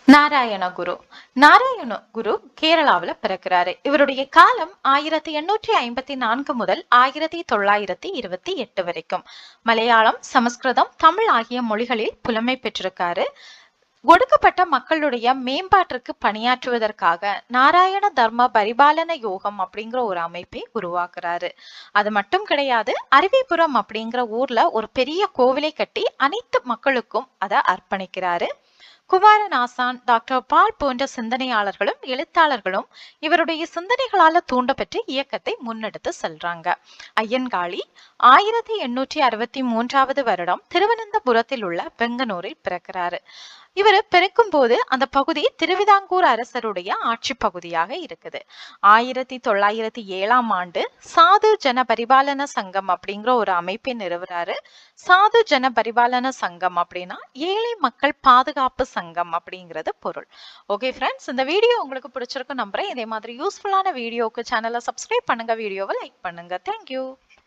நாராயண குரு. நாராயண குரு கேரளாவில் பிறக்கிறாரு. இவருடைய காலம் 1854 முதல் 1928 வரைக்கும். மலையாளம், சமஸ்கிருதம், தமிழ் ஆகிய மொழிகளில் புலமை பெற்றிருக்காரு. ஒடுக்கப்பட்ட மக்களுடைய மேம்பாட்டிற்கு பணியாற்றுவதற்காக நாராயண தர்ம பரிபாலன யோகம் அப்படிங்கிற ஒரு அமைப்பை உருவாக்குறாரு. அது மட்டும் கிடையாது, அருவிபுரம் அப்படிங்கிற ஊர்ல ஒரு பெரிய கோவிலை கட்டி அனைத்து மக்களுக்கும் அதை அர்ப்பணிக்கிறாரு. குமாரநாசான், டாக்டர் பால் போன்ற சிந்தனையாளர்களும் எழுத்தாளர்களும் இவருடைய சிந்தனைகளால தூண்டப்பட்டு இயக்கத்தை முன்னெடுத்து செல்றாங்க. ஐயன்காளி 1863 வருடம் திருவனந்தபுரத்தில் உள்ள வெங்கனூரில் பிறக்கிறாரு. இவர் பிறக்கும் போது அந்த பகுதி திருவிதாங்கூர் அரசருடைய ஆட்சி பகுதியாக இருக்குது. 1907 சாது ஜன பரிபாலன சங்கம் அப்படிங்கிற ஒரு அமைப்பை நிறுவுறாரு. சாது ஜன பரிபாலன சங்கம் அப்படின்னா ஏழை மக்கள் பாதுகாப்பு சங்கம் அப்படிங்கிறது பொருள். ஓகே ஃப்ரெண்ட்ஸ், இந்த வீடியோ உங்களுக்கு பிடிச்சிருக்கும் நம்புறேன். இதே மாதிரி யூஸ்ஃபுல்லான வீடியோக்கு சேனலை சப்ஸ்கிரைப் பண்ணுங்க, வீடியோவை லைக் பண்ணுங்க. தேங்க்யூ.